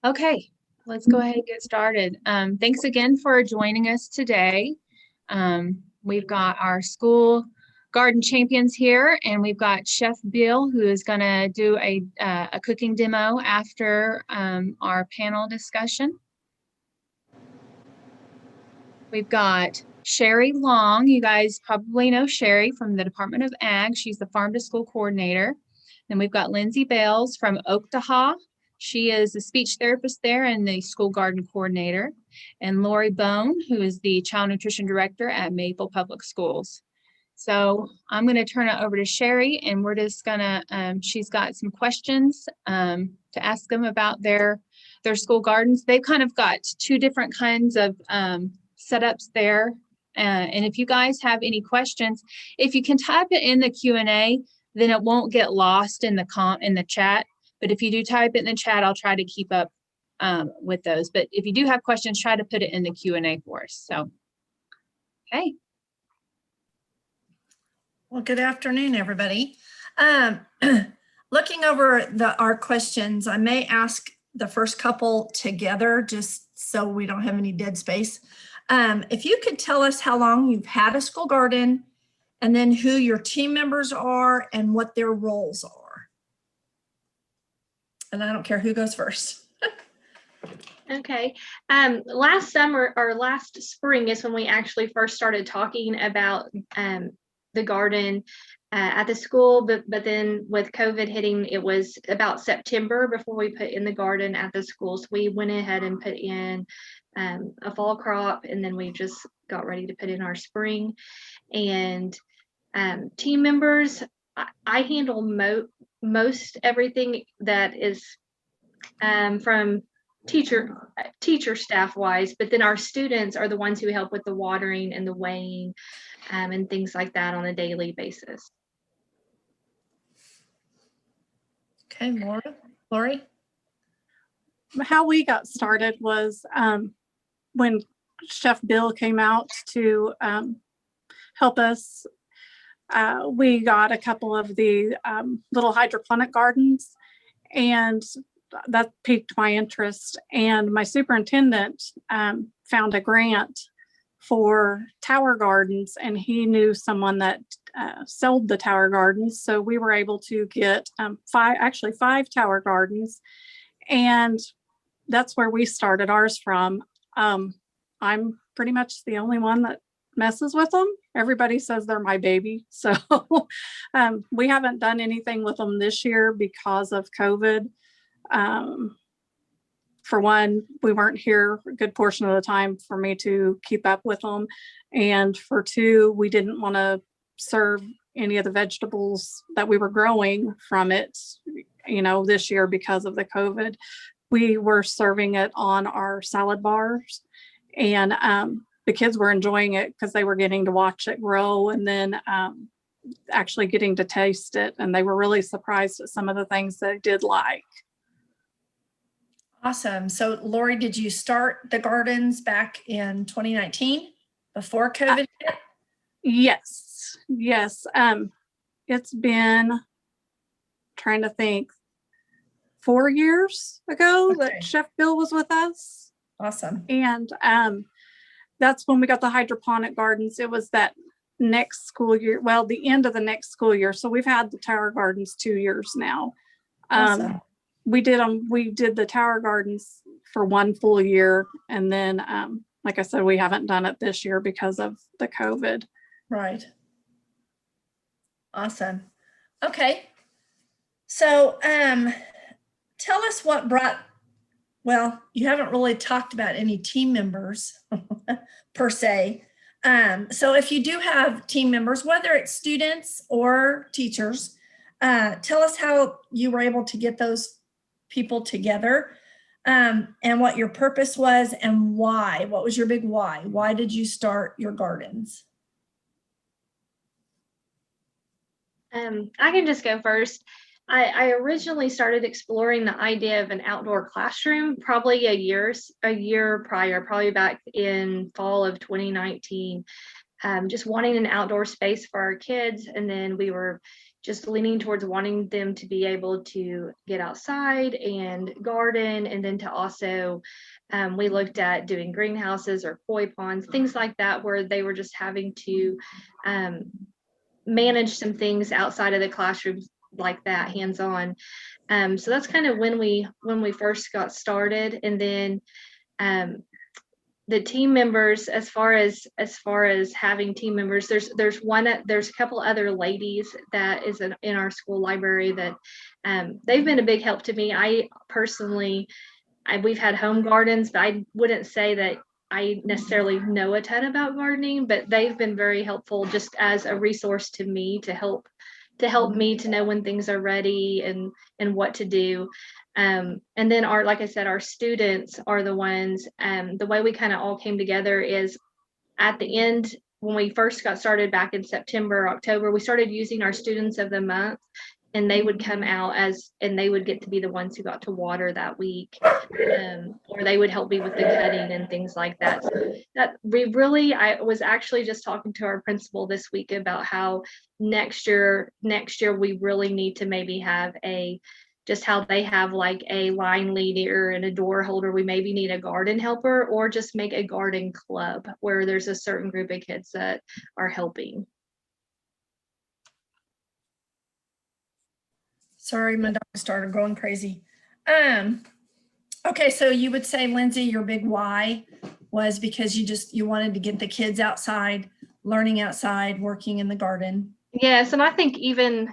Okay, let's go ahead and get started. Thanks again for joining us today. We've got our school garden champions here, and we've got Chef Bill, who is going to do a cooking demo after our panel discussion. We've got Sherry Long. You guys probably know Sherry from the Department of Ag. She's the Farm to School Coordinator. Then we've got Lindsay Bales from Oktaha. She is the speech therapist there and the school garden coordinator. And Lori Bone, who is the child nutrition director at Maple Public Schools. So I'm going to turn it over to Sherry, and we're just going to, she's got some questions to ask them about their school gardens. They've kind of got two different kinds of setups there. And if you guys have any questions, if you can type it in the Q&A, then it won't get lost in the chat. But if you do type it in the chat, I'll try to keep up with those. But if you do have questions, try to put it in the Q&A for us. So, okay. Well, good afternoon, everybody. Looking over our questions, I may ask the first couple together just so we don't have any dead space. If you could tell us how long you've had a school garden, and then who your team members are and what their roles are. And I don't care who goes first. Okay. Last summer or last spring is when we actually first started talking about the garden at the school, but then with COVID hitting, it was about September before we put in the garden at the school. So we went ahead and put in a fall crop, and then we just got ready to put in our spring. And team members, I handle most everything that is from teacher staff wise, but then our students are the ones who help with the watering and the weighing and things like that on a daily basis. Okay, Lori? How we got started was when Chef Bill came out to help us. We got a couple of the little hydroponic gardens, and that piqued my interest. And my superintendent found a grant for tower gardens, and he knew someone that sold the tower gardens. So we were able to get five tower gardens, and that's where we started ours from. I'm pretty much the only one that messes with them. Everybody says they're my baby. So we haven't done anything with them this year because of COVID. For one, we weren't here a good portion of the time for me to keep up with them. And for two, we didn't want to serve any of the vegetables that we were growing from it, this year because of the COVID. We were serving it on our salad bars, and the kids were enjoying it because they were getting to watch it grow, and then actually getting to taste it. And they were really surprised at some of the things they did like. Awesome. So Lori, did you start the gardens back in 2019 before COVID hit? Yes. It's been, trying to think, 4 years ago that Chef Bill was with us. Awesome. And that's when we got the hydroponic gardens. It was that next school year, well, the end of the next school year. So we've had the tower gardens 2 years now. Awesome. We did the tower gardens for 1 full year. And then, like I said, we haven't done it this year because of the COVID. Right. Awesome. Okay. So tell us what well, you haven't really talked about any team members per se. So if you do have team members, whether it's students or teachers, tell us how you were able to get those people together, and what your purpose was and why. What was your big why? Why did you start your gardens? I can just go first. I originally started exploring the idea of an outdoor classroom probably a year prior, probably back in fall of 2019. Just wanting an outdoor space for our kids, and then we were just leaning towards wanting them to be able to get outside and garden, and then to also we looked at doing greenhouses or koi ponds, things like that, where they were just having to manage some things outside of the classrooms like that, hands-on. So that's kind of when we first got started. And then the team members, as far as having team members, there's a couple other ladies that is in our school library that they've been a big help to me. I personally, we've had home gardens, but I wouldn't say that I necessarily know a ton about gardening, but they've been very helpful just as a resource to me to help me to know when things are ready and what to do. And then like I said, our students are the ones, the way we kind of all came together is at the end, when we first got started back in September, October, we started using our students of the month, and they would come out and they would get to be the ones who got to water that week, or they would help me with the cutting and things like that. So that I was actually just talking to our principal this week about how next year we really need to maybe have just how they have like a line leader and a door holder. We maybe need a garden helper, or just make a garden club where there's a certain group of kids that are helping. Sorry, my dog started going crazy. Okay, so you would say, Lindsay, your big why was because you wanted to get the kids outside, learning outside, working in the garden. Yes, and I think even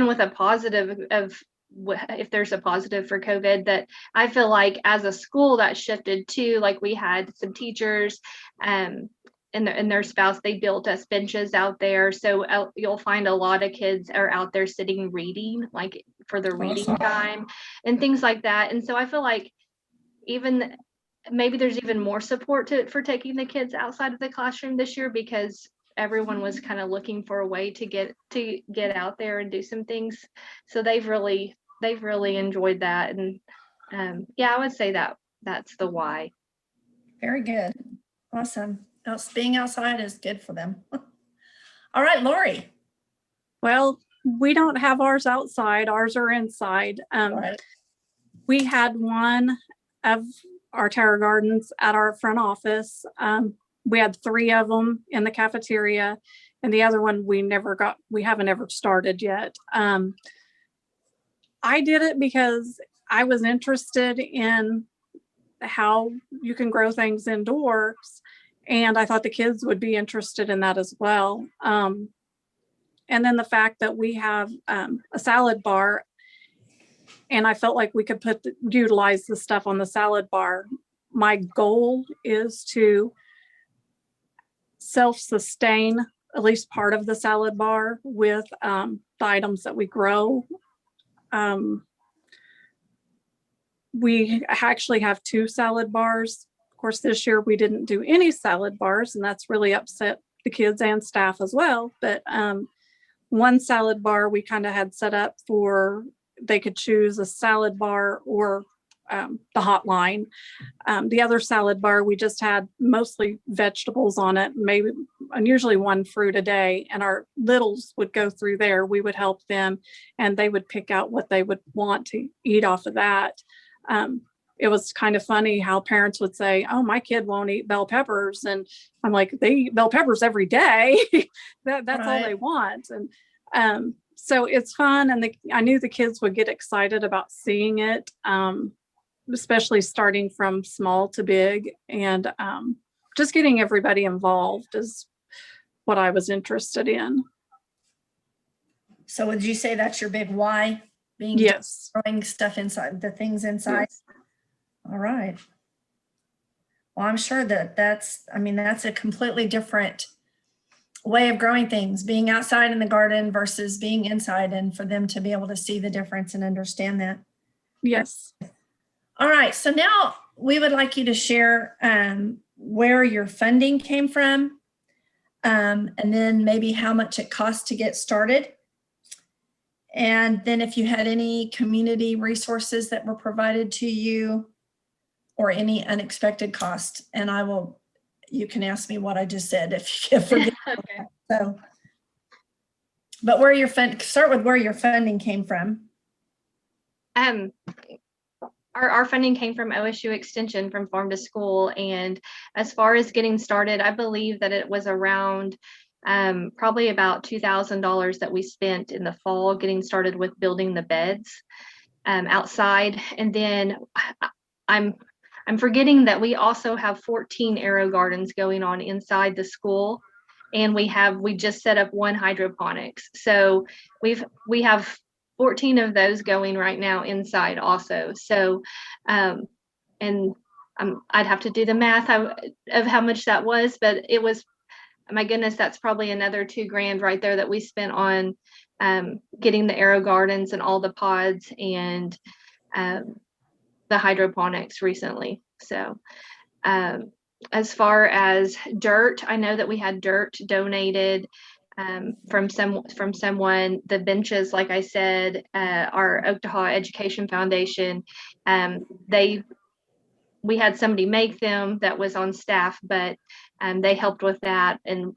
with a positive of, if there's a positive for COVID, that I feel like as a school that shifted too. Like we had some teachers and their spouse, they built us benches out there, so you'll find a lot of kids are out there sitting reading, like for the reading time and things like that. And so I feel like even maybe there's even more support for taking the kids outside of the classroom this year, because everyone was kind of looking for a way to get out there and do some things. So they've really enjoyed that. And yeah, I would say that's the why. Very good. Awesome. Being outside is good for them. All right, Lori. Well, we don't have ours outside. Ours are inside. Right. We had one of our Terra Gardens at our front office. We had 3 of them in the cafeteria, and the other one we haven't ever started yet. I did it because I was interested in how you can grow things indoors, and I thought the kids would be interested in that as well. And then the fact that we have a salad bar, and I felt like we could utilize the stuff on the salad bar. My goal is to self-sustain at least part of the salad bar with the items that we grow. We actually have 2 salad bars. Of course, this year we didn't do any salad bars, and that's really upset the kids and staff as well. But one salad bar we kind of had set up for, they could choose a salad bar or the hotline. The other salad bar, we just had mostly vegetables on it, maybe and usually 1 fruit a day, and our littles would go through there. We would help them, and they would pick out what they would want to eat off of that. It was kind of funny how parents would say, "Oh, my kid won't eat bell peppers," and I'm like, "They eat bell peppers every day." That's right. All they want. And so it's fun, and I knew the kids would get excited about seeing it, especially starting from small to big, and just getting everybody involved is what I was interested in. So would you say that's your big why? Yes. Growing stuff inside, the things inside. Yes. All right. Well, I'm sure that's a completely different way of growing things, being outside in the garden versus being inside, and for them to be able to see the difference and understand that. Yes. All right. So now we would like you to share where your funding came from, and then maybe how much it cost to get started. And then if you had any community resources that were provided to you or any unexpected cost. And you can ask me what I just said if you forget. Okay. So, But start with where your funding came from. Um, our funding came from OSU Extension, from Farm to School. And as far as getting started, I believe that it was around probably about $2,000 that we spent in the fall getting started with building the beds outside. And then I'm forgetting that we also have 14 AeroGardens going on inside the school. And we just set up one hydroponics. So we have 14 of those going right now inside also. So, and I'd have to do the math of how much that was, but it was, my goodness, that's probably another $2,000 right there that we spent on getting the AeroGardens and all the pods and the hydroponics recently. So, as far as dirt, I know that we had dirt donated from someone. The benches, like I said, our Oklahoma Education Foundation, we had somebody make them that was on staff, but they helped with that, and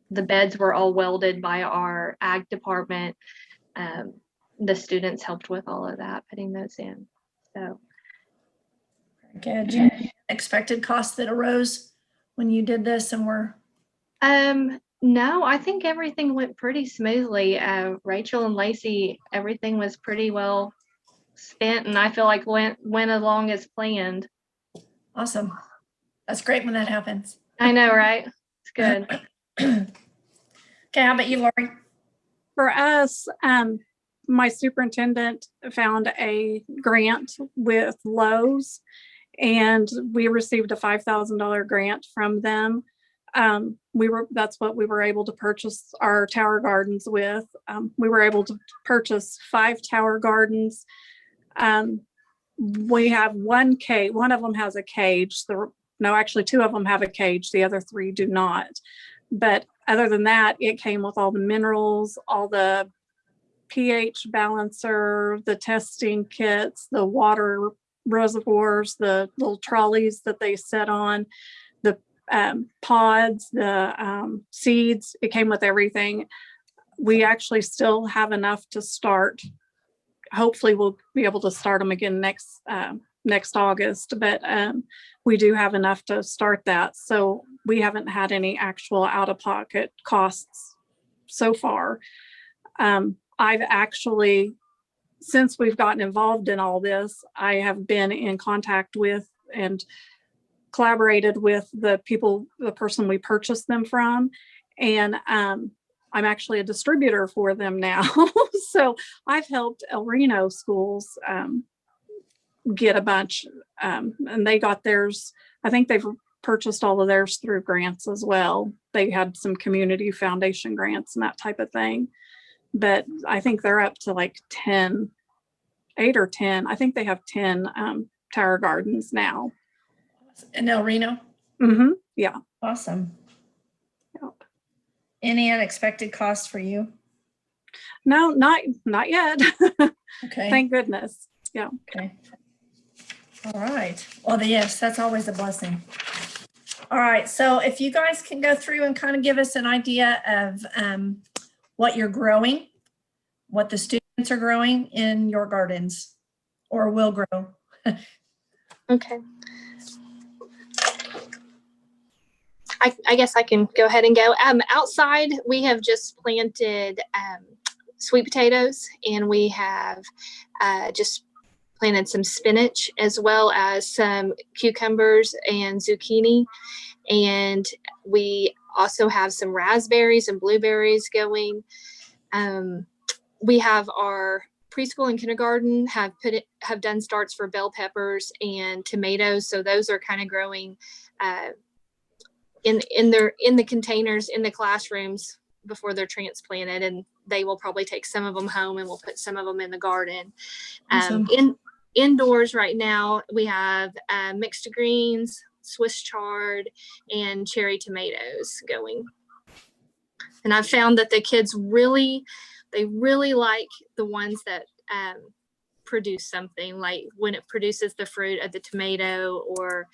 the beds were all welded by our ag department. The students helped with all of that, putting those in. So. Good. Do you have any expected costs that arose when you did this and were? No, I think everything went pretty smoothly. Rachel and Lacey, everything was pretty well spent, and I feel like went along as planned. Awesome. That's great when that happens. I know, right? It's good. Okay, how about you, Lori? For us, my superintendent found a grant with Lowe's, and we received a $5,000 grant from them. That's what we were able to purchase our tower gardens with. We were able to purchase 5 tower gardens. We have one cage. One of them has a cage. Actually 2 of them have a cage. The other 3 do not. But other than that, it came with all the minerals, all the pH balancer, the testing kits, the water reservoirs, the little trolleys that they set on, the pods, the seeds. It came with everything. We actually still have enough to start. Hopefully we'll be able to start them again next August, but we do have enough to start that. So we haven't had any actual out-of-pocket costs so far. I've actually, since we've gotten involved in all this, I have been in contact with and collaborated with the person we purchased them from. And I'm actually a distributor for them now. So I've helped El Reno schools get a bunch, and they got theirs. I think they've purchased all of theirs through grants as well. They had some community foundation grants and that type of thing. But I think they're up to like 8 or 10. I think they have 10 tower gardens now. In El Reno? Mm-hmm. Yeah. Awesome. Yep. Any unexpected costs for you? No, not yet. Okay. Thank goodness. Yeah. Okay. All right. Well, yes, that's always a blessing. All right. So if you guys can go through and kind of give us an idea of what you're growing, what the students are growing in your gardens or will grow. Okay. I guess I can go ahead and go. Outside, we have just planted sweet potatoes, and we have just planted some spinach, as well as some cucumbers and zucchini. And we also have some raspberries and blueberries going. We have our preschool and kindergarten have done starts for bell peppers and tomatoes. So those are kind of growing in the containers in the classrooms before they're transplanted, and they will probably take some of them home, and we'll put some of them in the garden. Awesome. Indoors right now, we have mixed greens, Swiss chard, and cherry tomatoes going. And I've found that the kids really like the ones that produce something, like when it produces the fruit of the tomato, or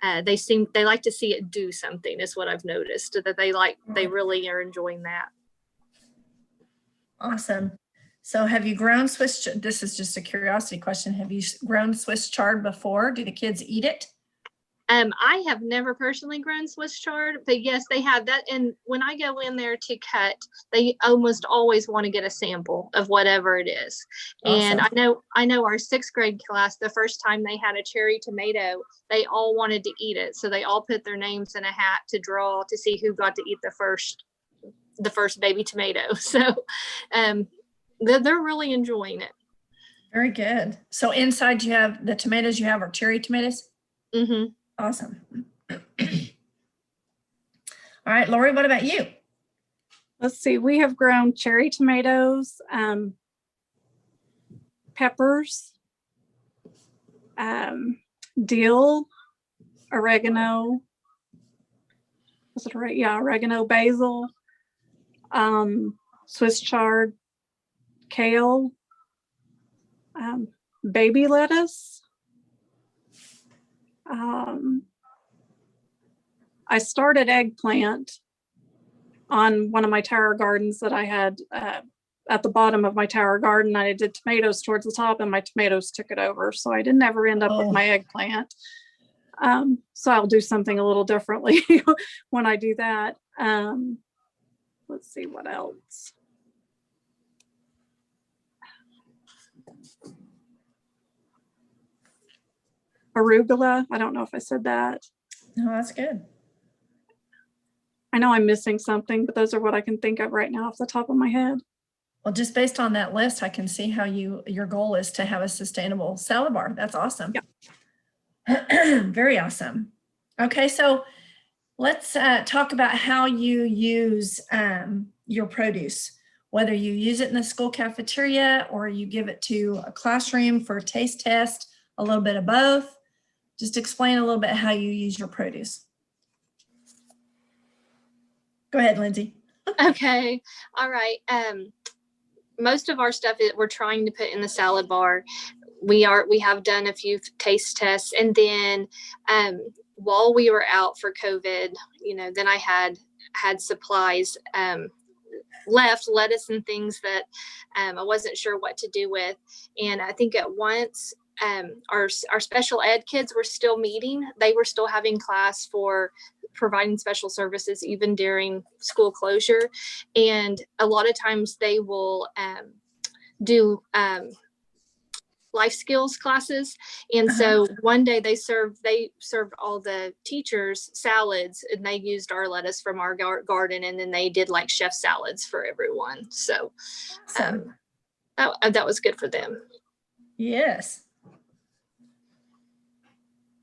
they like to see it do something, is what I've noticed, that they really are enjoying that. Awesome. So have you grown Swiss, this is just a curiosity question. Have you grown Swiss chard before? Do the kids eat it? I have never personally grown Swiss chard, but yes, they have that. And when I go in there to cut, they almost always want to get a sample of whatever it is. And Awesome. I know our 6th grade class, the first time they had a cherry tomato, they all wanted to eat it. So they all put their names in a hat to draw to see who got to eat the first baby tomato. So they're really enjoying it. Very good. So inside you have the tomatoes you have are cherry tomatoes? Mm-hmm. Awesome. All right, Lori, what about you? Let's see, we have grown cherry tomatoes, peppers, dill, oregano. Was it right? Yeah, oregano, basil, Swiss chard, kale, baby lettuce. I started eggplant on one of my tower gardens that I had at the bottom of my tower garden. I did tomatoes towards the top and my tomatoes took it over. So I didn't ever end up with my eggplant. So I'll do something a little differently when I do that. Let's see what else. Arugula. I don't know if I said that. No, that's good. I know I'm missing something, but those are what I can think of right now off the top of my head. Well, just based on that list, I can see how your goal is to have a sustainable salad bar. That's awesome. Yeah. Very awesome. Okay, so let's talk about how you use your produce, whether you use it in the school cafeteria or you give it to a classroom for a taste test, a little bit of both. Just explain a little bit how you use your produce. Go ahead, Lindsay. Okay. All right. Most of our stuff we're trying to put in the salad bar. We have done a few taste tests, and then while we were out for COVID, then I had supplies left, lettuce and things that I wasn't sure what to do with. And I think at once our special ed kids were still meeting. They were still having class for providing special services even during school closure. And a lot of times they will do life skills classes. And so one day they served all the teachers salads, and they used our lettuce from our garden, and then they did like chef salads for everyone. So that was good for them. Yes.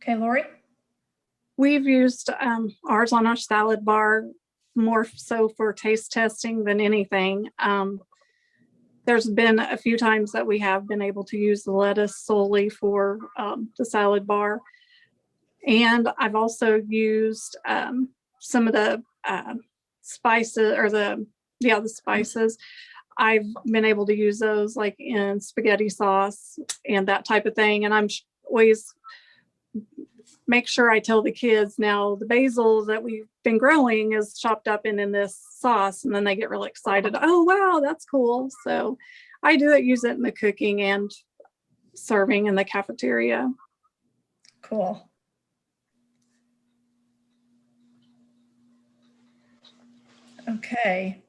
Okay, Lori? We've used ours on our salad bar more so for taste testing than anything. There's been a few times that we have been able to use the lettuce solely for the salad bar. And I've also used some of the spices or the spices. I've been able to use those like in spaghetti sauce and that type of thing. And I'm always make sure I tell the kids now the basil that we've been growing is chopped up in this sauce, and then they get really excited. Oh, wow, that's cool. So I use it in the cooking and serving in the cafeteria. Cool. Okay.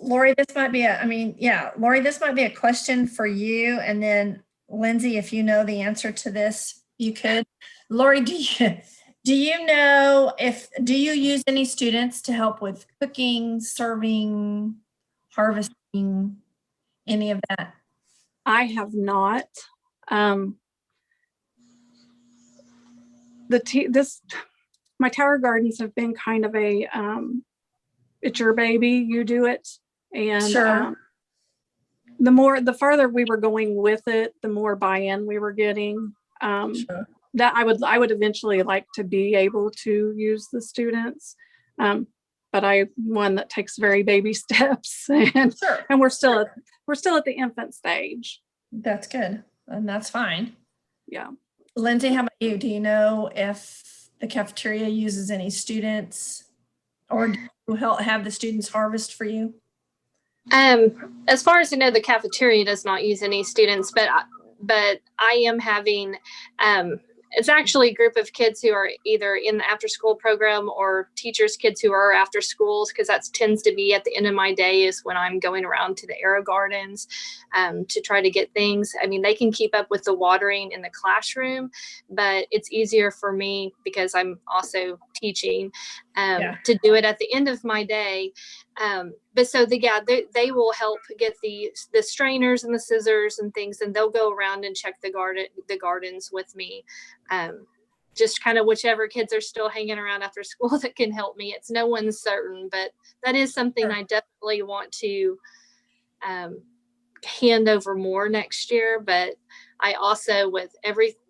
Lori, this might be Lori, this might be a question for you. And then Lindsay, if you know the answer to this, you could. Lori, do you use any students to help with cooking, serving, harvesting, any of that? I have not. My tower gardens have been kind of a it's your baby, you do it. And sure. The farther we were going with it, the more buy-in we were getting. Sure. That I would eventually like to be able to use the students. But I'm one that takes very baby steps, and sure. And we're still at the infant stage. That's good. And that's fine. Yeah. Lindsay, how about you? Do you know if the cafeteria uses any students, or do you have the students harvest for you? As far as I know, the cafeteria does not use any students, but I am having, it's actually a group of kids who are either in the after school program or teachers' kids who are after schools, because that tends to be at the end of my day is when I'm going around to the Aero Gardens to try to get things. I mean, they can keep up with the watering in the classroom, but it's easier for me because I'm also teaching to do it at the end of my day. But so they will help get the strainers and the scissors and things, and they'll go around and check the gardens with me. Just kind of whichever kids are still hanging around after school that can help me. It's no one's certain, but that is something I definitely want to hand over more next year. But I also, with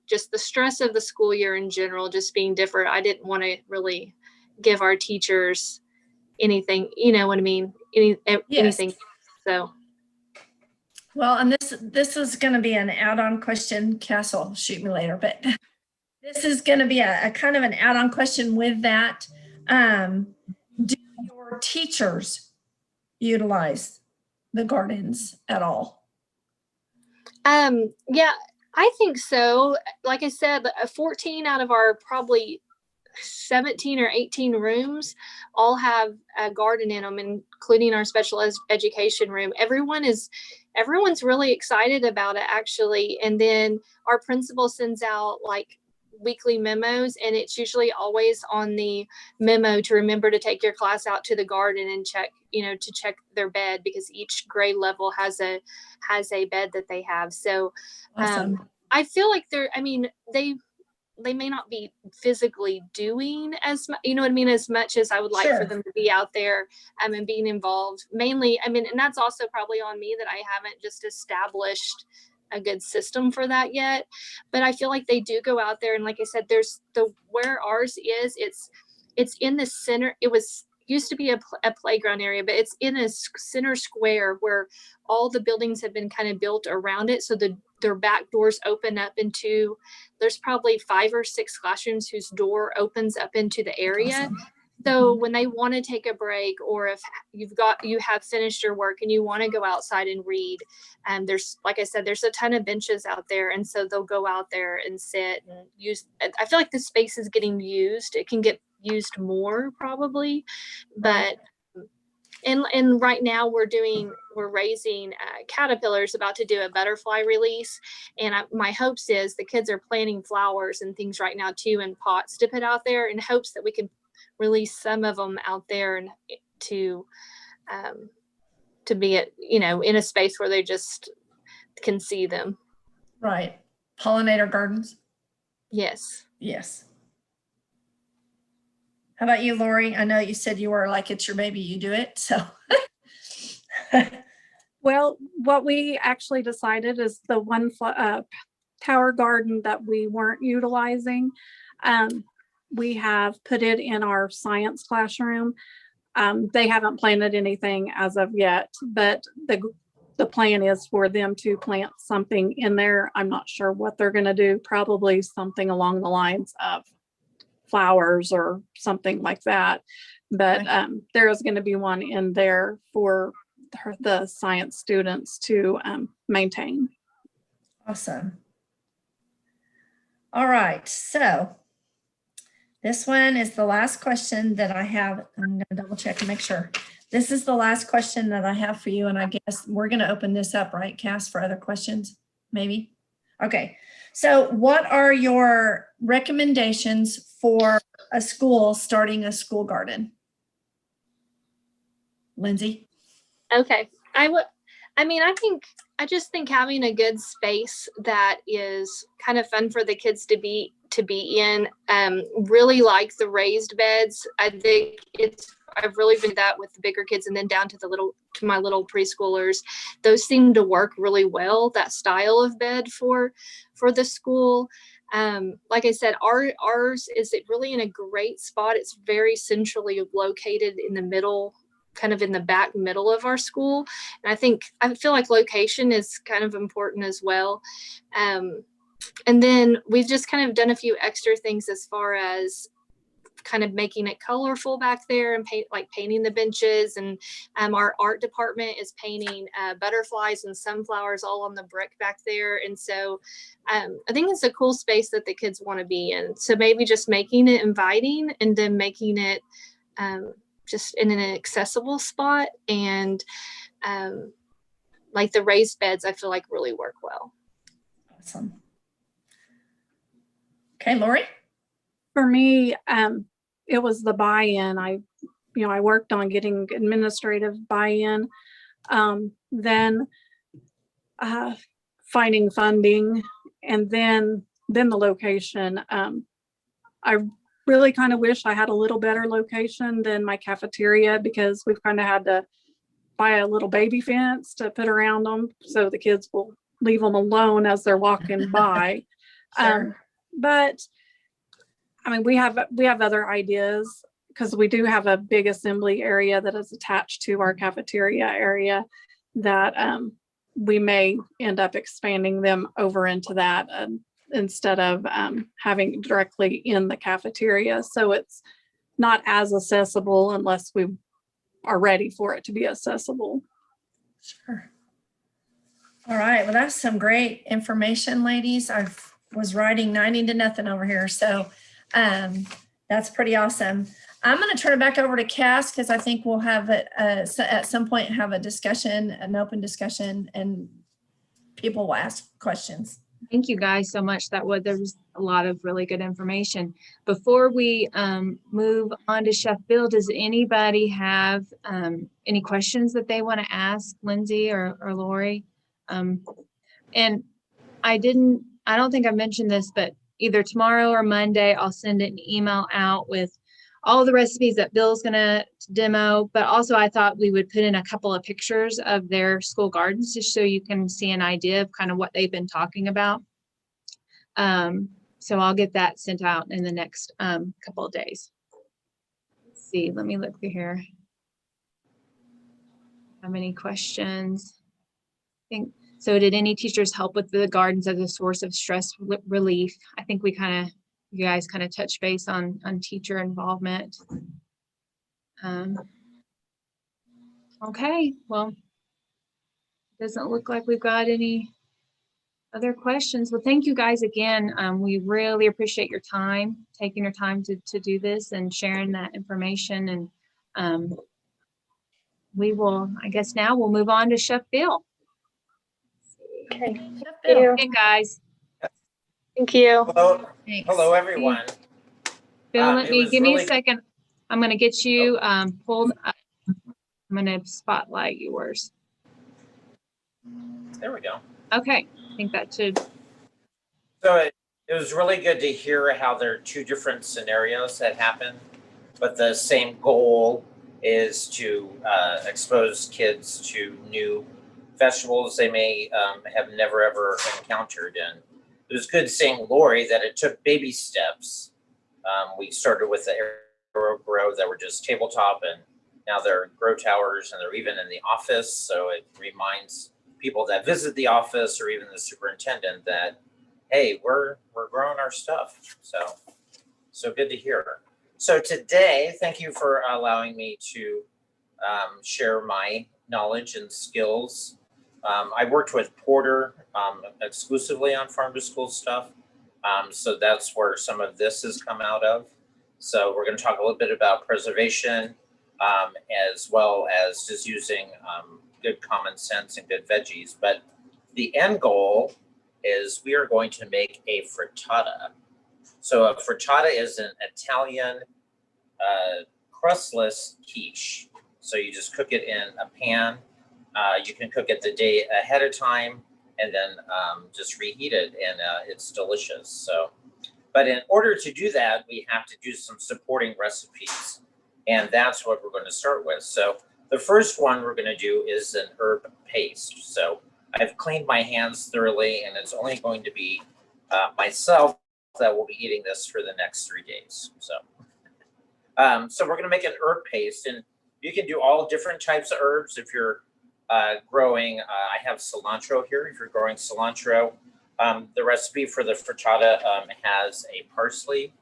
just the stress of the school year in general, just being different, I didn't want to really give our teachers anything, you know what I mean? Anything. So. Well, and this is going to be an add-on question. Castle, shoot me later, but this is going to be a kind of an add-on question with that. Do your teachers utilize the gardens at all? Yeah, I think so. Like I said, 14 out of our probably 17 or 18 rooms all have a garden in them, including our special education room. Everyone's really excited about it, actually. And then our principal sends out like weekly memos, and it's usually always on the memo to remember to take your class out to the garden and check their bed, because each grade level has a bed that they have. So Awesome. I feel like they may not be physically doing as much, as much as I would like for them to be out there and being involved. Mainly, and that's also probably on me that I haven't just established a good system for that yet. But I feel like they do go out there, and like I said, there's where ours is. It's in the center. It used to be a playground area, but it's in a center square where all the buildings have been kind of built around it. So their back doors open up into, there's probably 5 or 6 classrooms whose door opens up into the area. Awesome. So when they want to take a break, or if you have finished your work and you want to go outside and read, there's, like I said, there's a ton of benches out there. And so they'll go out there and sit and use. I feel like the space is getting used. It can get used more probably, but and right now we're raising caterpillars, about to do a butterfly release, and my hopes is the kids are planting flowers and things right now too in pots to put out there, in hopes that we can release some of them out there and to be in a space where they just can see them. Right. Pollinator gardens. Yes. How about you, Lori? I know you said you were like, it's your baby, you do it. So. Well, what we actually decided is the one tower garden that we weren't utilizing. We have put it in our science classroom. They haven't planted anything as of yet, but the plan is for them to plant something in there. I'm not sure what they're going to do, probably something along the lines of flowers or something like that. But there is going to be one in there for the science students to maintain. Awesome. All right. So this one is the last question that I have. I'm going to double check and make sure. This is the last question that I have for you. And I guess we're going to open this up, right, Cass, for other questions, maybe? Okay. So what are your recommendations for a school starting a school garden? Lindsay? Okay. I just think having a good space that is kind of fun for the kids to be in. Really like the raised beds. I think I've really been that with the bigger kids, and then down to my little preschoolers. Those seem to work really well, that style of bed for the school. Like I said, ours is really in a great spot. It's very centrally located in the middle, kind of in the back middle of our school. And I feel like location is kind of important as well. And then we've just kind of done a few extra things as far as kind of making it colorful back there and painting the benches. And our art department is painting butterflies and sunflowers all on the brick back there. And so I think it's a cool space that the kids want to be in. So maybe just making it inviting and then making it just in an accessible spot, and like the raised beds, I feel like really work well. Awesome. Okay, Lori? For me, it was the buy-in. I worked on getting administrative buy-in, then finding funding, and then the location. I really kind of wish I had a little better location than my cafeteria, because we've kind of had to buy a little baby fence to put around them so the kids will leave them alone as they're walking by. Sure. But I mean, we have other ideas, because we do have a big assembly area that is attached to our cafeteria area that we may end up expanding them over into that instead of having directly in the cafeteria. So it's not as accessible unless we are ready for it to be accessible. Sure. All right. Well, that's some great information, ladies. I was writing 90-0 over here. So that's pretty awesome. I'm going to turn it back over to Cass, because I think we'll have it at some point, have a discussion, an open discussion, and people will ask questions. Thank you guys so much. There was a lot of really good information. Before we move on to Chef Bill, does anybody have any questions that they want to ask Lindsay or Lori? And I don't think I mentioned this, but either tomorrow or Monday, I'll send an email out with all the recipes that Bill's gonna demo, but also I thought we would put in a couple of pictures of their school gardens just so you can see an idea of kind of what they've been talking about. So I'll get that sent out in the next couple of days. Let's see, let me look through here. How many questions? I think so. Did any teachers help with the gardens as a source of stress relief? I think you guys kind of touch base on teacher involvement. Okay, well, doesn't look like we've got any other questions. Well, thank you guys again. We really appreciate your time, taking your time to do this and sharing that information. And we will, I guess now we'll move on to Chef Bill. Okay. Chef Bill. Okay, guys. Thank you. Hello, Thanks. hello everyone. Bill, It was give me a really- second. I'm gonna get you pulled up. I'm gonna spotlight yours. There we go. Okay, I think that should, So it was really good to hear how there are two different scenarios that happen, but the same goal is to expose kids to new vegetables they may have never ever encountered. And it was good seeing Lori that it took baby steps. We started with the aero grow that were just tabletop, and now they're grow towers, and they're even in the office. So it reminds people that visit the office or even the superintendent that, hey, we're growing our stuff. So good to hear. So today, thank you for allowing me to share my knowledge and skills. I worked with Porter exclusively on farm to school stuff. So that's where some of this has come out of. So we're going to talk a little bit about preservation, as well as just using good common sense and good veggies. But the end goal is we are going to make a frittata. So a frittata is an Italian crustless quiche. So you just cook it in a pan. You can cook it the day ahead of time and then just reheat it, and it's delicious. So, but in order to do that, we have to do some supporting recipes, and that's what we're going to start with. So the first one we're going to do is an herb paste. So I've cleaned my hands thoroughly, and it's only going to be myself that will be eating this for the next 3 days. So we're going to make an herb paste, and you can do all different types of herbs. If you're growing, I have cilantro here. If you're growing cilantro, the recipe for the frittata has a parsley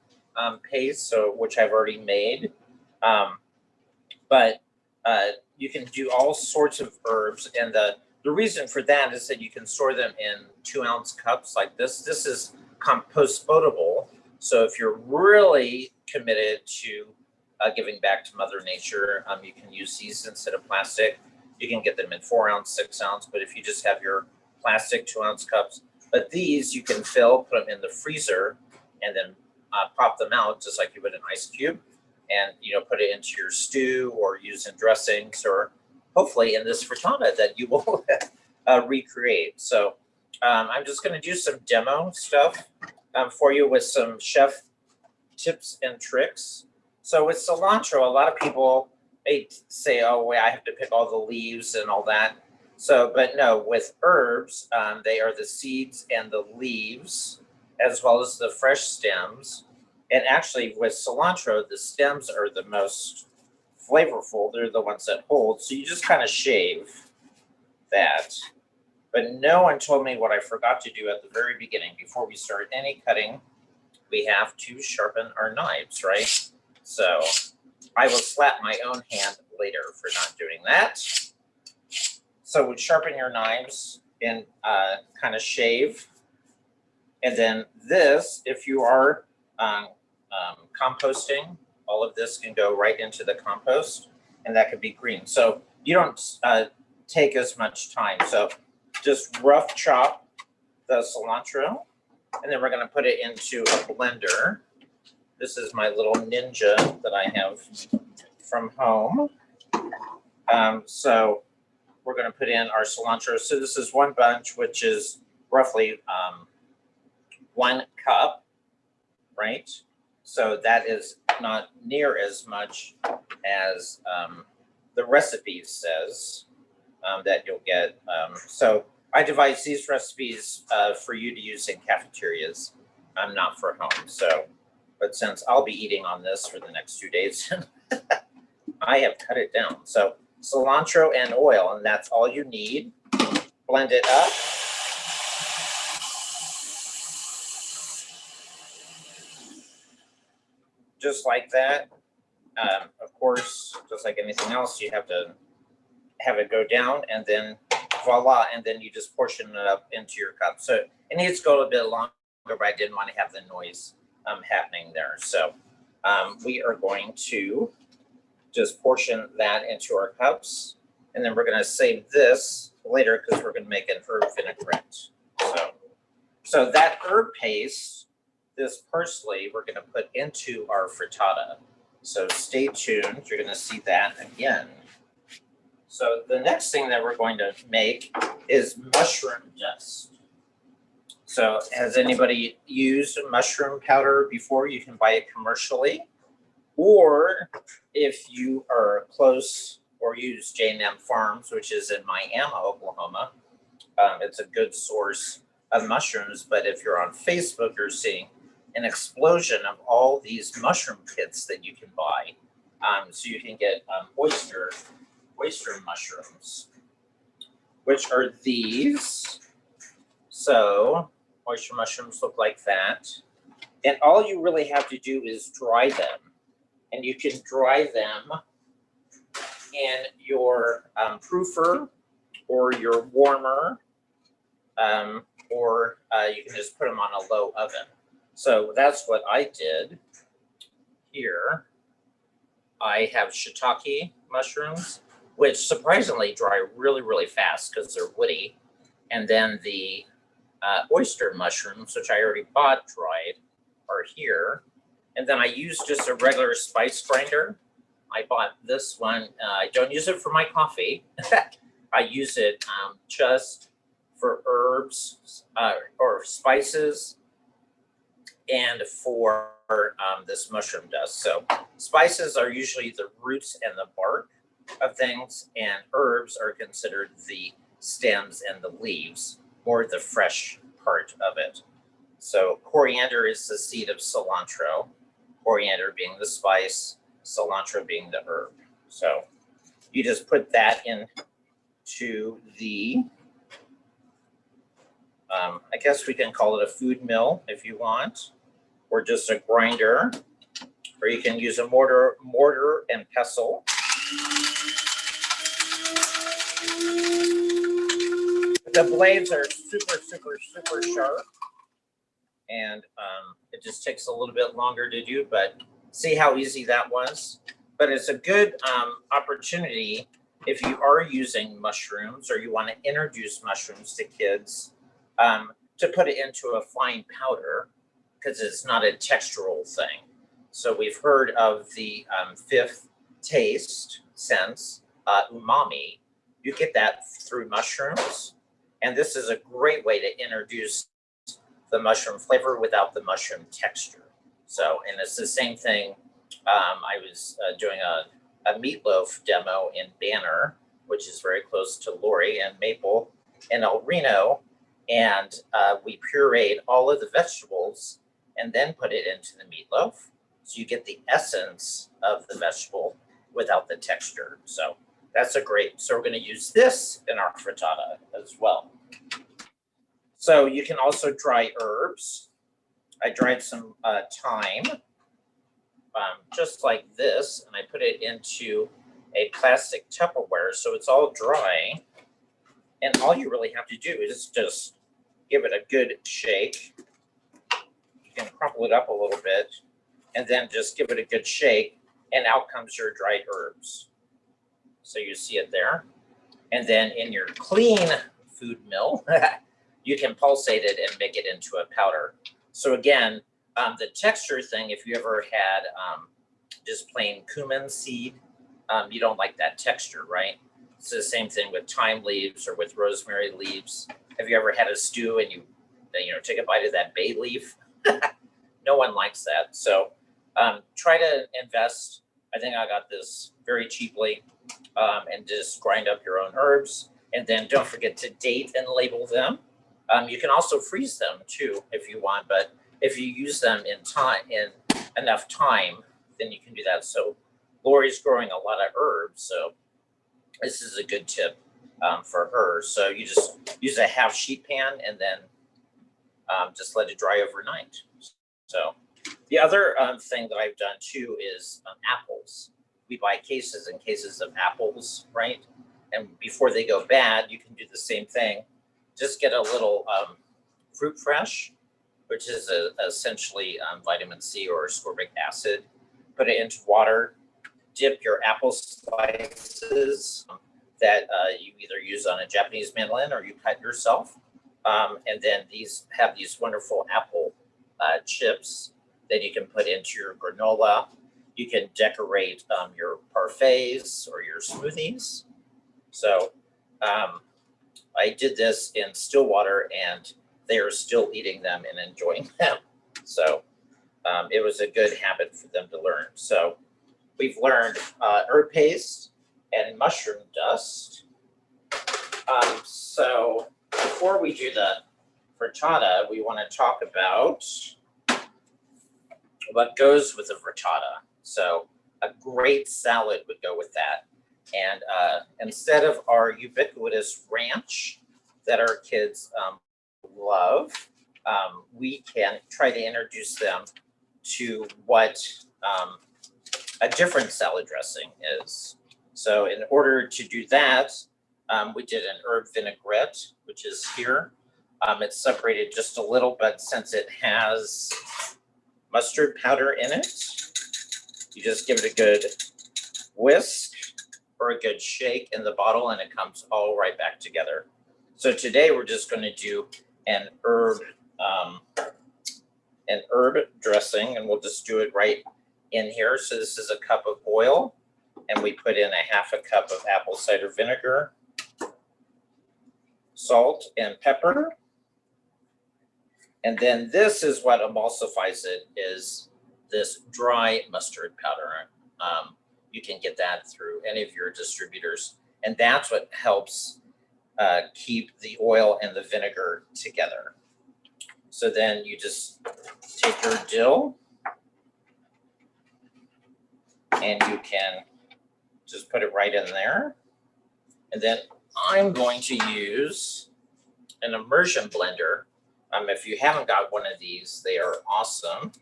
paste, so which I've already made. But you can do all sorts of herbs, and the reason for that is that you can store them in 2-ounce cups like this. This is compostable, so if you're really committed to giving back to Mother Nature, you can use these instead of plastic. You can get them in 4-ounce, 6-ounce, but if you just have your plastic 2-ounce cups, but these you can fill, put them in the freezer, and then pop them out just like you would an ice cube, and put it into your stew or use in dressings, or hopefully in this frittata that you will recreate. So I'm just going to do some demo stuff for you with some chef tips and tricks. So with cilantro, a lot of people may say, oh, wait, I have to pick all the leaves and all that. So, but no, with herbs, they are the seeds and the leaves, as well as the fresh stems. And actually with cilantro, the stems are the most flavorful. They're the ones that hold. So you just kind of shave that. But no one told me what I forgot to do at the very beginning. Before we start any cutting, we have to sharpen our knives, right? So I will slap my own hand later for not doing that. So we sharpen your knives and kind of shave. And then this, if you are composting, all of this can go right into the compost, and that could be green. So you don't take as much time. So just rough chop the cilantro, and then we're going to put it into a blender. This is my little Ninja that I have from home. So we're going to put in our cilantro. So this is one bunch, which is roughly 1 cup, right? So that is not near as much as the recipe says that you'll get. So I devise these recipes for you to use in cafeterias, not for home. So, but since I'll be eating on this for the next 2 days, I have cut it down. So cilantro and oil, and that's all you need. Blend it up. Just like that. Of course, just like anything else, you have to have it go down, and then voila, and then you just portion it up into your cup. So it needs to go a bit longer, but I didn't want to have the noise happening there. So we are going to just portion that into our cups, and then we're going to save this later because we're going to make an herb vinaigrette. So that herb paste, this parsley, we're going to put into our frittata. So stay tuned. You're going to see that again. So the next thing that we're going to make is mushroom dust. So has anybody used mushroom powder before? You can buy it commercially. Or if you are close or use J&M Farms, which is in Miami, Oklahoma, it's a good source of mushrooms. But if you're on Facebook, you're seeing an explosion of all these mushroom kits that you can buy. So you can get oyster mushrooms, which are these. So oyster mushrooms look like that. And all you really have to do is dry them. And you can dry them in your proofer or your warmer, or you can just put them on a low oven. So that's what I did here. I have shiitake mushrooms, which surprisingly dry really, really fast because they're woody. And then the oyster mushrooms, which I already bought dried, are here. And then I use just a regular spice grinder. I bought this one. I don't use it for my coffee. I use it just for herbs or spices, and for this mushroom dust. So spices are usually the roots and the bark of things, and herbs are considered the stems and the leaves, or the fresh part of it. So coriander is the seed of cilantro, coriander being the spice, cilantro being the herb. So you just put that into the, I guess we can call it a food mill if you want, or just a grinder, or you can use a mortar and pestle. The blades are super, super, super sharp, and it just takes a little bit longer to do, but see how easy that was? But it's a good opportunity if you are using mushrooms or you want to introduce mushrooms to kids, to put it into a fine powder, because it's not a textural thing. So we've heard of the fifth taste sense, umami. You get that through mushrooms. And this is a great way to introduce the mushroom flavor without the mushroom texture. So, and it's the same thing. I was doing a meatloaf demo in Banner, which is very close to Lori and Maple in El Reno. And we pureed all of the vegetables and then put it into the meatloaf. So you get the essence of the vegetable without the texture. So that's a great, so we're going to use this in our frittata as well. So you can also dry herbs. I dried some thyme, just like this, and I put it into a plastic Tupperware so it's all dry. And all you really have to do is just give it a good shake. You can crumple it up a little bit and then just give it a good shake, and out comes your dried herbs. So you see it there. And then in your clean food mill, you can pulsate it and make it into a powder. So again, the texture thing, if you ever had just plain cumin seed, you don't like that texture, right? It's the same thing with thyme leaves or with rosemary leaves. Have you ever had a stew and you take a bite of that bay leaf? No one likes that. So try to invest. I think I got this very cheaply, and just grind up your own herbs. And then don't forget to date and label them. You can also freeze them too if you want, but if you use them in enough time, then you can do that. So Lori's growing a lot of herbs, so this is a good tip for her. So you just use a half sheet pan and then just let it dry overnight. So the other thing that I've done too is apples. We buy cases and cases of apples, right? And before they go bad, you can do the same thing. Just get a little fruit fresh, which is essentially vitamin C or ascorbic acid. Put it into water. Dip your apple slices that you either use on a Japanese mandolin or you cut yourself. And then these have these wonderful apple chips that you can put into your granola. You can decorate your parfaits or your smoothies. So I did this in Stillwater and they are still eating them and enjoying them. So it was a good habit for them to learn. So we've learned herb paste and mushroom dust. So before we do the frittata, we want to talk about what goes with a frittata. So a great salad would go with that. And instead of our ubiquitous ranch that our kids love, we can try to introduce them to what a different salad dressing is. So in order to do that, we did an herb vinaigrette, which is here. It's separated just a little, but since it has mustard powder in it, you just give it a good whisk or a good shake in the bottle and it comes all right back together. So today we're just going to do an herb dressing, and we'll just do it right in here. So this is a cup of oil, and we put in a half a cup of apple cider vinegar, salt and pepper. And then this is what emulsifies it, is this dry mustard powder. You can get that through any of your distributors. And that's what helps keep the oil and the vinegar together. So then you just take your dill and you can just put it right in there. And then I'm going to use an immersion blender. If you haven't got one of these, they are awesome.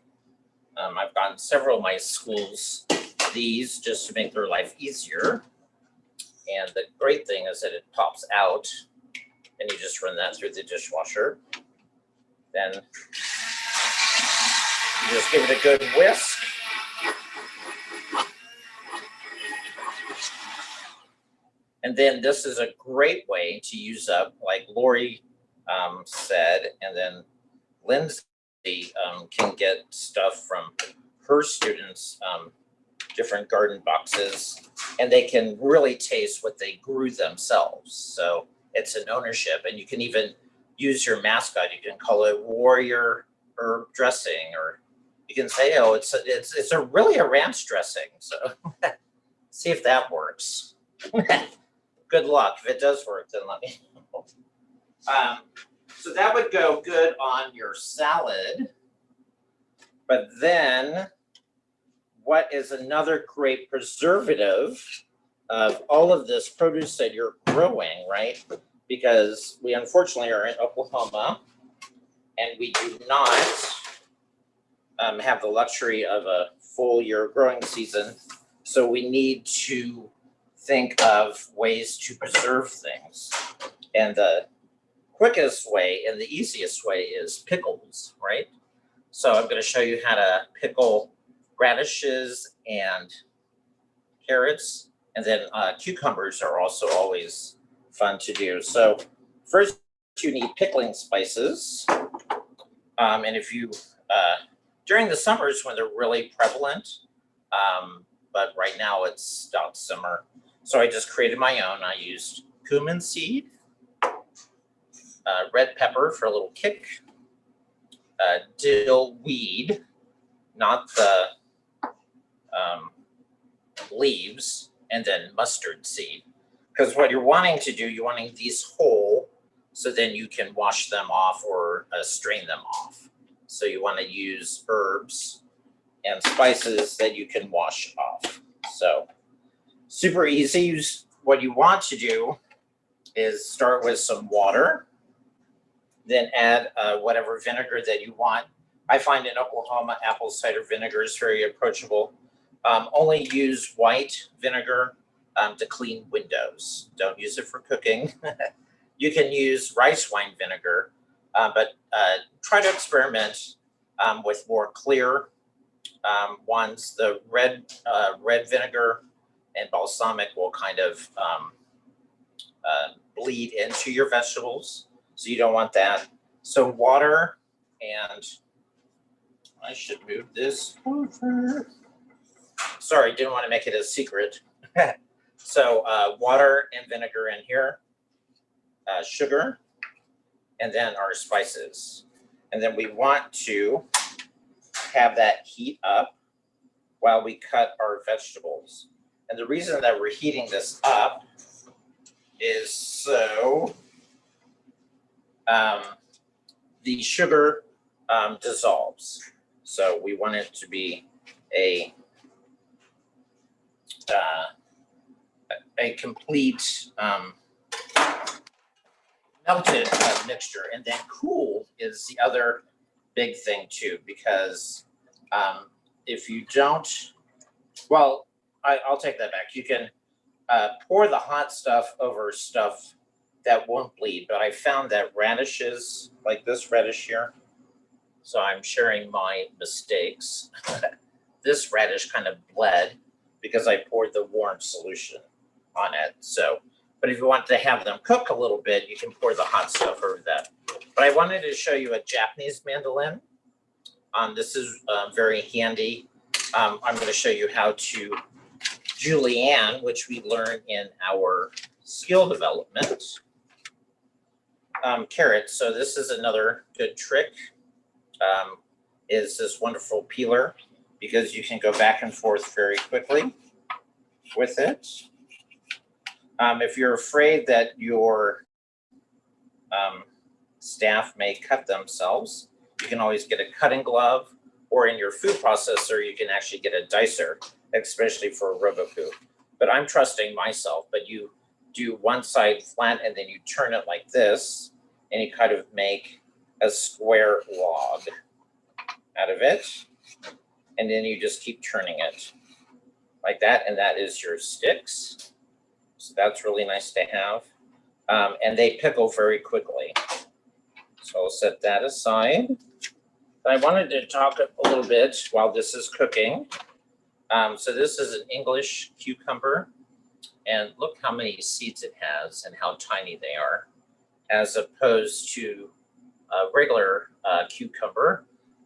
I've gotten several of my schools these just to make their life easier. And the great thing is that it pops out and you just run that through the dishwasher. Then you just give it a good whisk. And then this is a great way to use up, like Lori said, and then Lindsay can get stuff from her students, different garden boxes, and they can really taste what they grew themselves. So it's an ownership, and you can even use your mascot. You can call it Warrior Herb Dressing, or you can say, oh, it's really a ranch dressing. So see if that works. Good luck. If it does work, then let me know. So that would go good on your salad. But then what is another great preservative of all of this produce that you're growing, right? Because we unfortunately are in Oklahoma and we do not have the luxury of a full year growing season. So we need to think of ways to preserve things. And the quickest way and the easiest way is pickles, right? So I'm going to show you how to pickle radishes and carrots, and then cucumbers are also always fun to do. So first you need pickling spices. And if you, during the summers when they're really prevalent, but right now it's about summer. So I just created my own. I used cumin seed, red pepper for a little kick, dill weed, not the leaves, and then mustard seed. Because what you're wanting to do, you're wanting these whole, so then you can wash them off or strain them off. So you want to use herbs and spices that you can wash off. So super easy. What you want to do is start with some water, then add whatever vinegar that you want. I find in Oklahoma, apple cider vinegar is very approachable. Only use white vinegar to clean windows. Don't use it for cooking. You can use rice wine vinegar, but try to experiment with more clear ones. The red vinegar and balsamic will kind of bleed into your vegetables, so you don't want that. So water, and I should move this over. Sorry, didn't want to make it a secret. So water and vinegar in here, sugar, and then our spices. And then we want to have that heat up while we cut our vegetables. And the reason that we're heating this up is so the sugar dissolves. So we want it to be a complete melted mixture. And then cool is the other big thing too, because if you don't, well, I'll take that back. You can pour the hot stuff over stuff that won't bleed, but I found that radishes, like this radish here, so I'm sharing my mistakes. This radish kind of bled because I poured the warm solution on it. So, but if you want to have them cook a little bit, you can pour the hot stuff over that. But I wanted to show you a Japanese mandolin. This is very handy. I'm going to show you how to julienne, which we learn in our skill development. Carrots. So this is another good trick. Is this wonderful peeler, because you can go back and forth very quickly with it. If you're afraid that your staff may cut themselves, you can always get a cutting glove, or in your food processor, you can actually get a dicer, especially for a Roboku. But I'm trusting myself, but you do one side flat and then you turn it like this, and you kind of make a square log out of it. And then you just keep turning it like that, and that is your sticks. So that's really nice to have. And they pickle very quickly. So I'll set that aside. But I wanted to talk a little bit while this is cooking. So this is an English cucumber, and look how many seeds it has and how tiny they are, as opposed to a regular cucumber.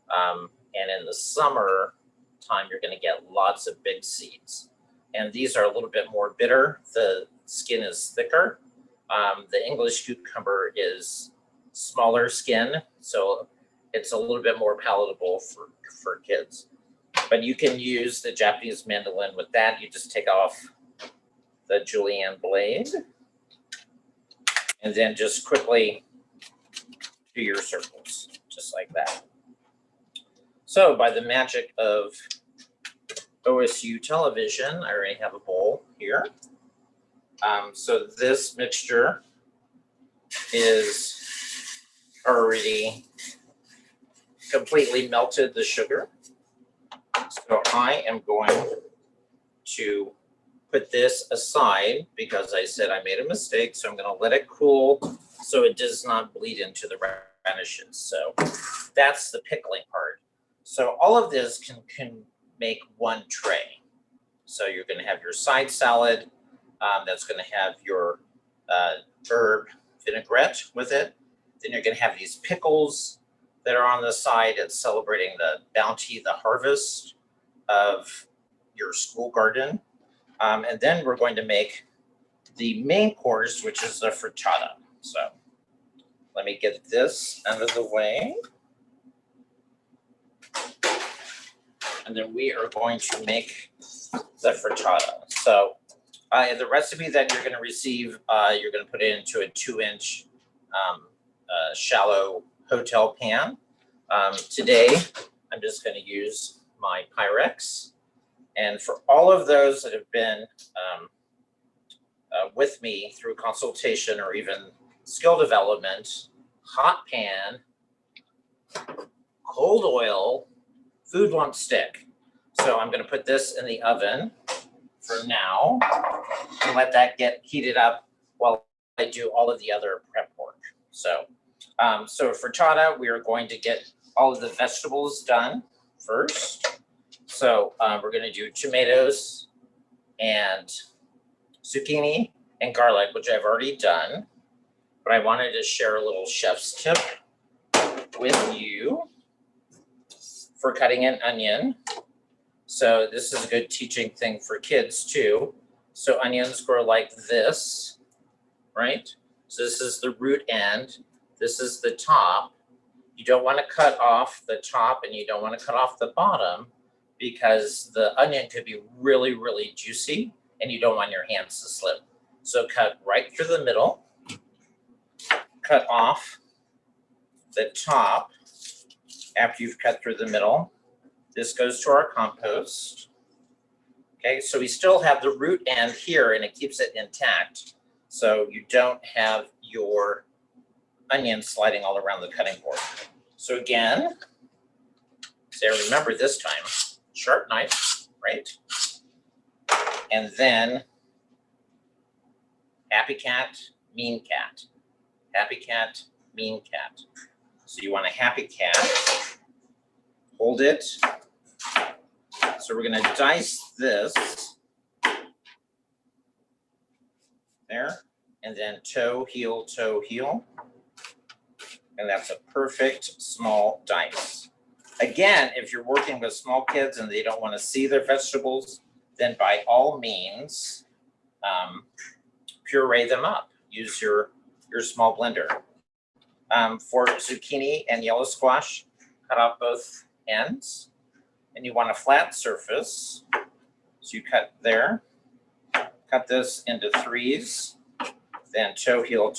And in the summer time, you're going to get lots of big seeds. And these are a little bit more bitter. The skin is thicker. The English cucumber is smaller skin, so it's a little bit more palatable for kids. But you can use the Japanese mandolin with that. You just take off the julienne blade and then just quickly do your circles, just like that. So by the magic of OSU television, I already have a bowl here. So this mixture is already completely melted the sugar. So I am going to put this aside because I said I made a mistake. So I'm going to let it cool so it does not bleed into the radishes. So that's the pickling part. So all of this can make one tray. So you're going to have your side salad. That's going to have your herb vinaigrette with it. Then you're going to have these pickles that are on the side. It's celebrating the bounty, the harvest of your school garden. And then we're going to make the main course, which is the frittata. So let me get this out of the way. And then we are going to make the frittata. So the recipe that you're going to receive, you're going to put it into a 2-inch shallow hotel pan. Today, I'm just going to use my Pyrex. And for all of those that have been with me through consultation or even skill development, hot pan, cold oil, food lump stick. So I'm going to put this in the oven for now and let that get heated up while I do all of the other prep work. So frittata, we are going to get all of the vegetables done first. So we're going to do tomatoes and zucchini and garlic, which I've already done. But I wanted to share a little chef's tip with you for cutting an onion. So this is a good teaching thing for kids too. So onions grow like this, right? So this is the root end. This is the top. You don't want to cut off the top and you don't want to cut off the bottom because the onion could be really, really juicy and you don't want your hands to slip. So cut right through the middle, cut off the top after you've cut through the middle. This goes to our compost. Okay, so we still have the root end here and it keeps it intact. So you don't have your onion sliding all around the cutting board. So again, say remember this time, sharp knife, right? And then happy cat, mean cat. Happy cat, mean cat. So you want a happy cat, hold it. So we're gonna dice this there, and then toe, heel, and that's a perfect small dice. Again, if you're working with small kids and they don't want to see their vegetables, then by all means, puree them up. Use your small blender. For zucchini and yellow squash, cut off both ends. And you want a flat surface. So you cut there. Cut this into 3s. Then toe, heel,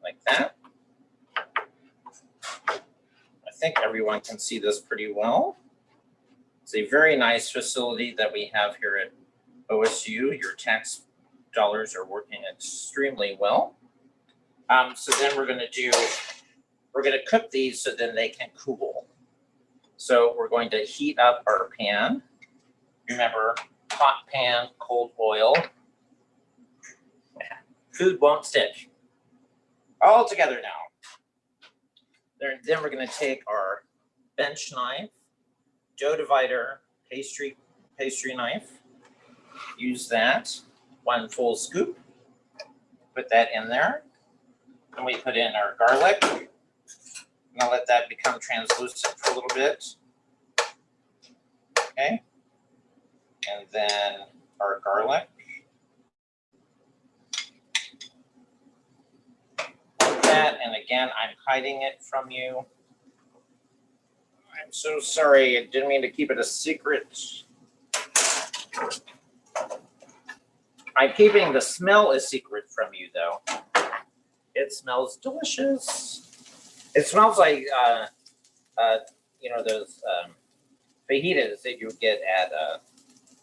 like that. I think everyone can see this pretty well. It's a very nice facility that we have here at OSU. Your tax dollars are working extremely well. So then we're gonna cook these so then they can cool. So we're going to heat up our pan. Remember, hot pan, cold oil. Food won't stick. All together now. Then we're going to take our bench knife, dough divider, pastry knife. Use that, 1 full scoop. Put that in there. And we put in our garlic. I'm gonna let that become translucent for a little bit. Okay. And then our garlic. Like that, and again, I'm hiding it from you. I'm so sorry, I didn't mean to keep it a secret. I'm keeping the smell a secret from you, though. It smells delicious. It smells like, those fajitas that you would get at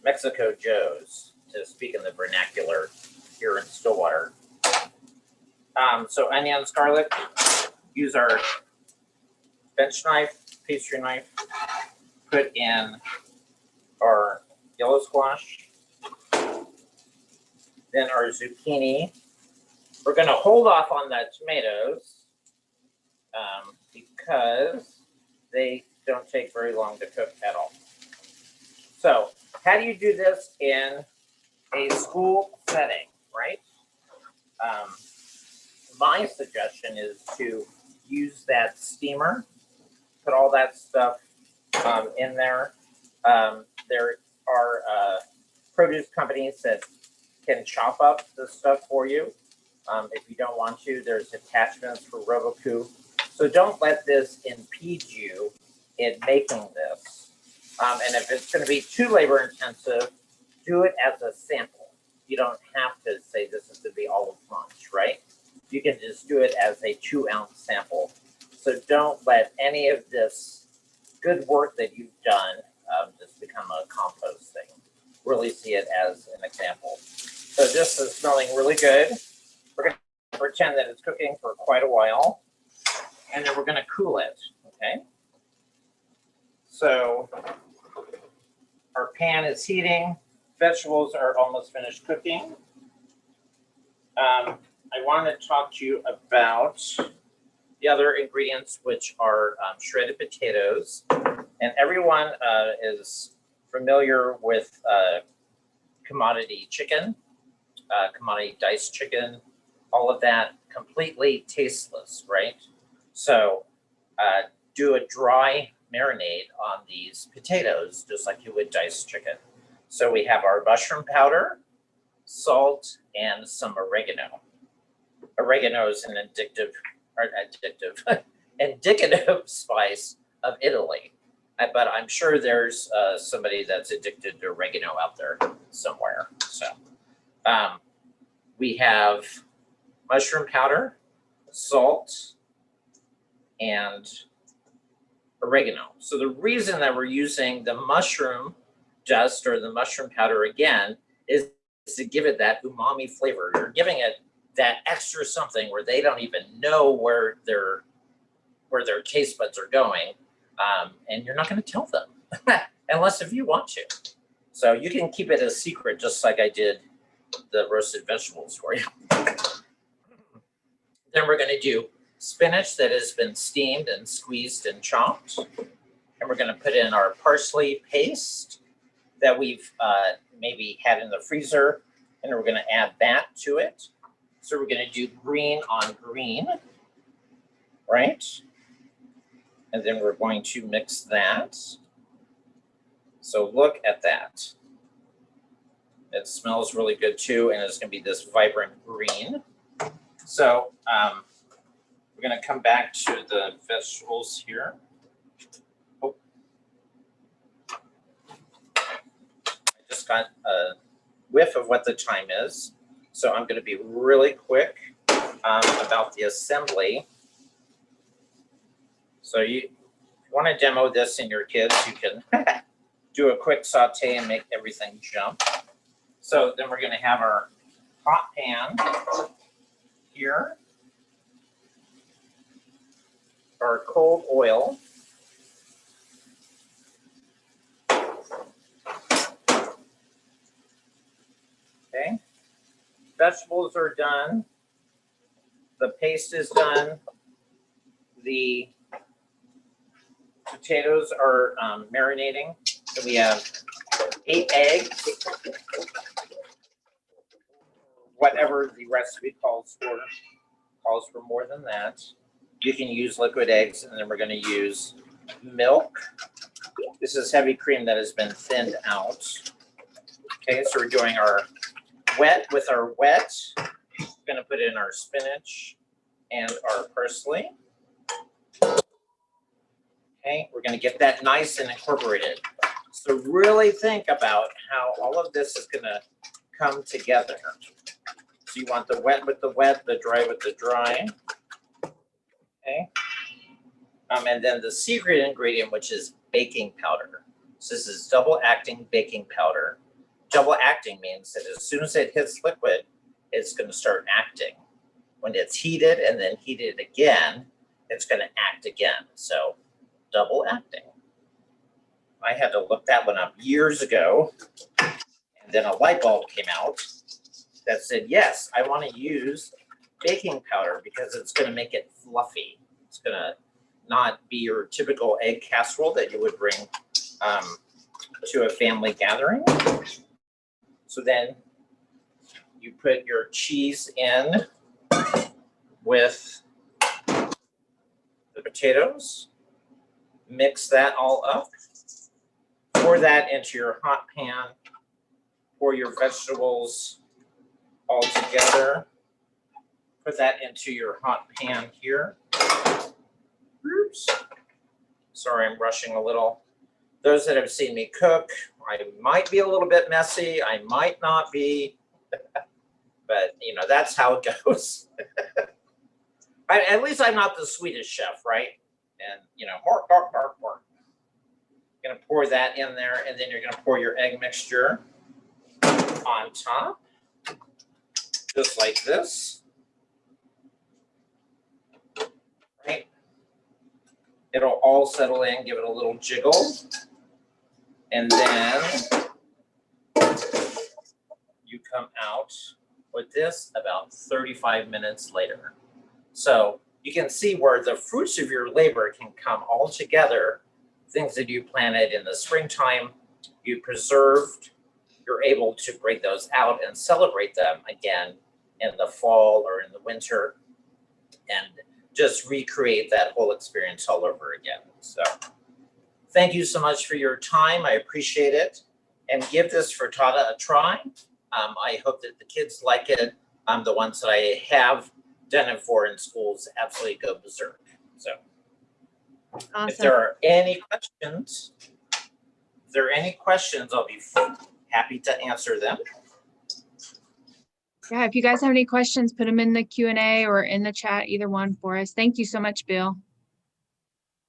Mexico Joe's, to speak in the vernacular here in Stillwater. So onions, garlic, use our bench knife, pastry knife, put in our yellow squash, then our zucchini. We're going to hold off on the tomatoes because they don't take very long to cook at all. So how do you do this in a school setting, right? My suggestion is to use that steamer, put all that stuff in there. There are produce companies that can chop up the stuff for you. If you don't want to, there's attachments for Roku. So don't let this impede you in making this. And if it's going to be too labor intensive, do it as a sample. You don't have to say this is going to be all of lunch, right? You can just do it as a 2-ounce sample. So don't let any of this good work that you've done just become a compost thing. Really see it as an example. So this is smelling really good. We're going to pretend that it's cooking for quite a while, and then we're going to cool it, okay? So our pan is heating. Vegetables are almost finished cooking. I want to talk to you about the other ingredients, which are shredded potatoes. And everyone is familiar with commodity chicken, commodity diced chicken, all of that completely tasteless, right? So do a dry marinade on these potatoes, just like you would diced chicken. So we have our mushroom powder, salt, and some oregano. Oregano is an indicative spice of Italy. But I'm sure there's somebody that's addicted to oregano out there somewhere. So we have mushroom powder, salt, and oregano. So the reason that we're using the mushroom dust or the mushroom powder again is to give it that umami flavor. You're giving it that extra something where they don't even know where their taste buds are going. And you're not going to tell them unless if you want to. So you can keep it a secret, just like I did the roasted vegetables for you. Then we're going to do spinach that has been steamed and squeezed and chopped. And we're going to put in our parsley paste that we've maybe had in the freezer. And we're going to add that to it. So we're going to do green on green, right? And then we're going to mix that. So look at that. It smells really good too, and it's going to be this vibrant green. So we're going to come back to the vegetables here. Oh. I just got a whiff of what the time is. So I'm going to be really quick about the assembly. So you want to demo this in your kids, you can do a quick saute and make everything jump. So then we're going to have our hot pan here, our cold oil, vegetables are done. The paste is done. The potatoes are marinating. So we have 8 eggs, whatever the recipe calls for more than that. You can use liquid eggs, and then we're going to use milk. This is heavy cream that has been thinned out. Okay, so we're doing our wet with our wet. We're going to put in our spinach and our parsley. Okay, we're going to get that nice and incorporated. So really think about how all of this is going to come together. So you want the wet with the wet, the dry with the dry. Okay. And then the secret ingredient, which is baking powder. So this is double acting baking powder. Double acting means that as soon as it hits liquid, it's going to start acting. When it's heated and then heated again, it's going to act again. So double acting. I had to look that one up years ago. And then a light bulb came out that said, yes, I want to use baking powder because it's going to make it fluffy. It's going to not be your typical egg casserole that you would bring to a family gathering. So then you put your cheese in with the potatoes, mix that all up, pour that into your hot pan, pour your vegetables all together, put that into your hot pan here. Oops. Sorry, I'm rushing a little. Those that have seen me cook, I might be a little bit messy, I might not be, but you know, that's how it goes. At least I'm not the Swedish chef, right? And you know, more. Gonna pour that in there, and then you're gonna pour your egg mixture on top, just like this. Right? It'll all settle in, give it a little jiggle. And then you come out with this about 35 minutes later. So you can see where the fruits of your labor can come all together. Things that you planted in the springtime, you preserved, you're able to break those out and celebrate them again in the fall or in the winter and just recreate that whole experience all over again. So thank you so much for your time. I appreciate it. And give this frittata a try. I hope that the kids like it. The ones that I have done it for in schools absolutely go berserk. So Awesome. if there are any questions, I'll be happy to answer them. Yeah, if you guys have any questions, put them in the Q&A or in the chat, either one for us. Thank you so much, Bill.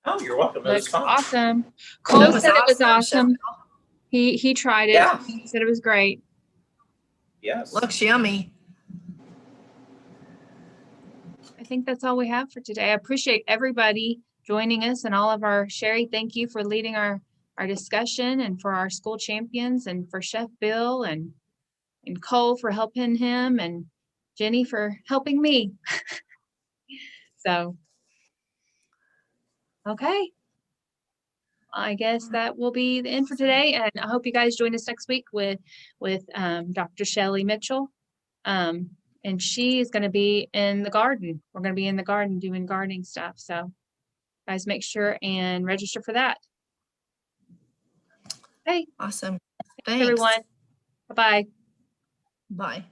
Oh, you're welcome. It was Looks fun. awesome. Cole That was said it was awesome, awesome. He tried it. Yeah. He said it was great. Yes. Looks yummy. I think that's all we have for today. I appreciate everybody joining us and all of our Sherry. Thank you for leading our discussion and for our school champions and for Chef Bill and Cole for helping him and Jenny for helping me. So, okay. I guess that will be the end for today. And I hope you guys join us next week with Dr. Shelley Mitchell. And she is going to be in the garden. We're going to be in the garden doing gardening stuff. So guys, make sure and register for that. Okay. Awesome. Thanks, everyone. Bye-bye. Bye.